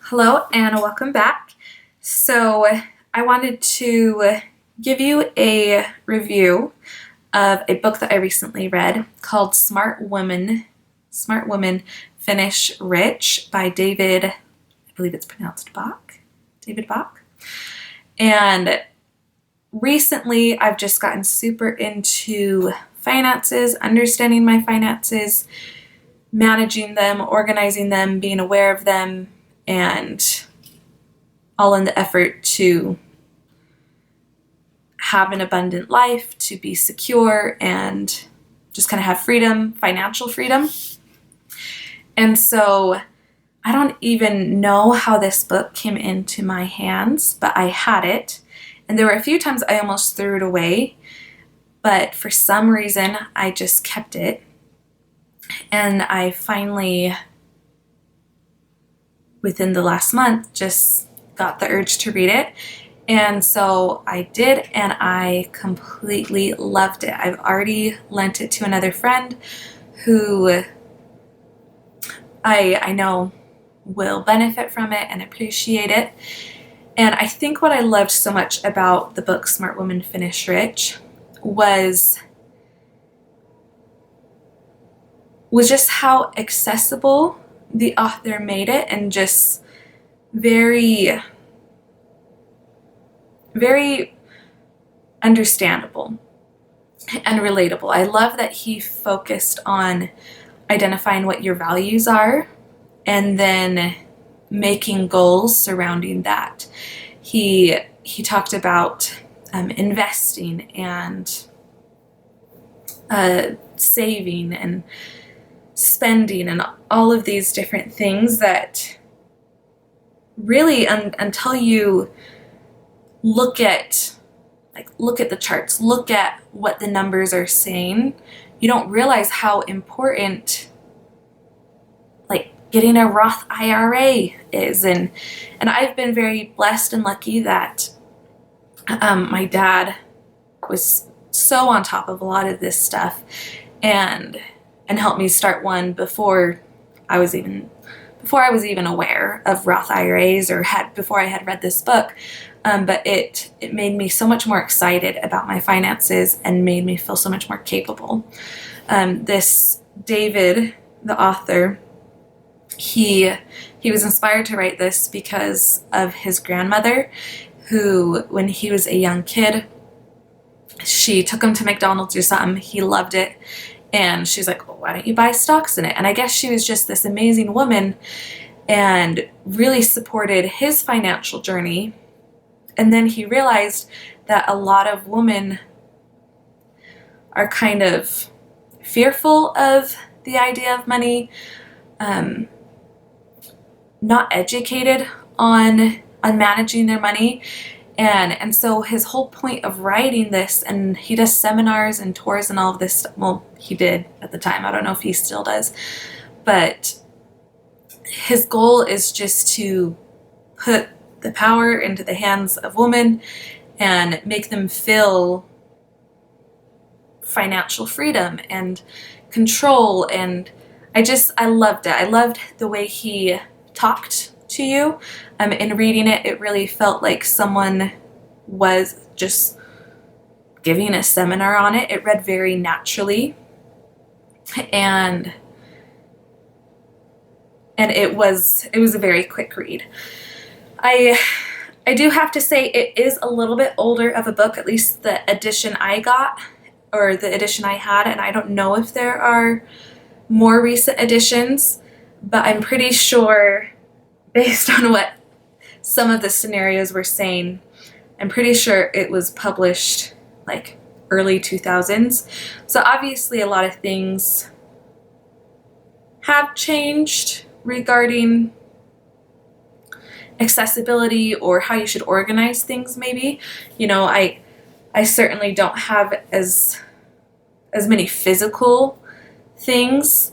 Hello and welcome back. So I wanted to give you a review of a book that I recently read called Smart Women Finish Rich by David, I believe it's pronounced Bach, David Bach. And recently I've just gotten super into finances, understanding my finances, managing them, organizing them, being aware of them, and all in the effort to have an abundant life, to be secure, and just kind of have freedom, financial freedom. And so I don't even know how this book came into my hands, but I had it. And there were a few times I almost threw it away, but for some reason I just kept it. And I finally, within the last month, just got the urge to read it. And so I did, and I completely loved it. I've already lent it to another friend who I know will benefit from it and appreciate it. And I think what I loved so much about the book Smart Women Finish Rich was just how accessible the author made it, and just very, very understandable and relatable. I love that he focused on identifying what your values are and then making goals surrounding that. He talked about investing and saving and spending and all of these different things that really until you look at the charts, look at what the numbers are saying, you don't realize how important getting a Roth IRA is. And I've been very blessed and lucky that my dad was so on top of a lot of this stuff and helped me start one before I was even aware of Roth IRAs or before I had read this book. But it made me so much more excited about my finances and made me feel so much more capable. This David, the author, he was inspired to write this because of his grandmother, who, when he was a young kid, she took him to McDonald's or something. He loved it. And she's like, well, why don't you buy stocks in it? And I guess she was just this amazing woman and really supported his financial journey. And then he realized that a lot of women are kind of fearful of the idea of money, not educated on managing their money. And so his whole point of writing this, and he does seminars and tours and all of this stuff. Well, he did at the time. I don't know if he still does. But his goal is just to put the power into the hands of women and make them feel financial freedom and control. And I loved it. I loved the way he talked to you. In reading it, it really felt like someone was just giving a seminar on it. It read very naturally, and it was a very quick read. I do have to say it is a little bit older of a book, at least the edition I got, or the edition I had, and I don't know if there are more recent editions, but I'm pretty sure, based on what some of the scenarios were saying, I'm pretty sure it was published like early 2000s. So obviously a lot of things have changed regarding accessibility or how you should organize things maybe. You know, I certainly don't have as many physical things.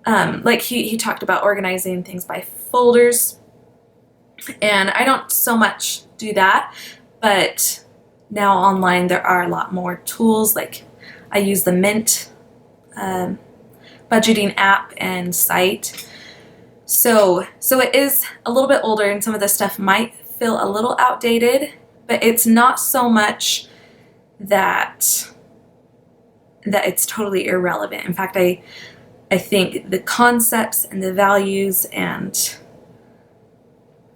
Like he talked about organizing things by folders, and I don't so much do that, but now online there are a lot more tools. Like I use the Mint budgeting app and site, So it is a little bit older, and some of the stuff might feel a little outdated, but it's not so much that it's totally irrelevant. In fact, I think the concepts and the values and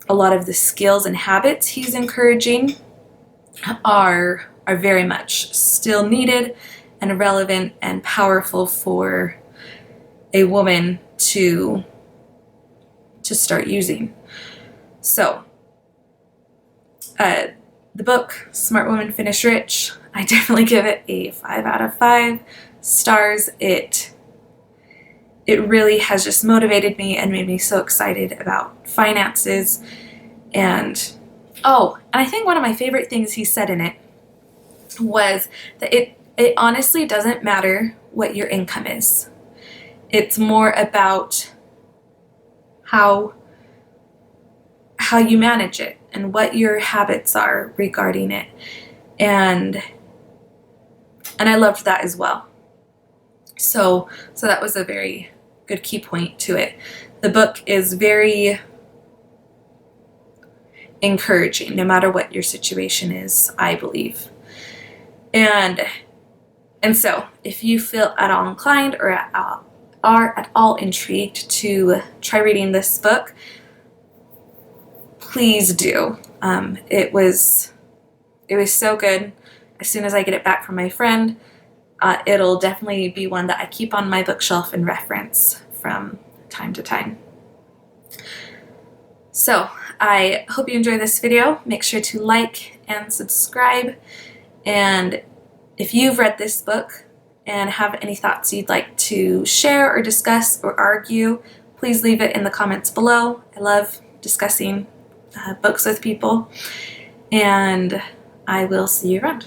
a lot of the skills and habits he's encouraging are very much still needed and relevant and powerful for a woman to start using. So the book, Smart Women Finish Rich, I definitely give it a 5 out of 5 stars. It really has just motivated me and made me so excited about finances. And I think one of my favorite things he said in it was that it honestly doesn't matter what your income is. It's more about how you manage it and what your habits are regarding it. And I loved that as well. So that was a very good key point to it. The book is very encouraging, no matter what your situation is, I believe. And so if you feel at all inclined or are at all intrigued to try reading this book, please do. It was so good. As soon as I get it back from my friend, it'll definitely be one that I keep on my bookshelf and reference from time to time. So I hope you enjoy this video. Make sure to like and subscribe. And if you've read this book and have any thoughts you'd like to share or discuss or argue, please leave it in the comments below. I love discussing books with people, and I will see you around.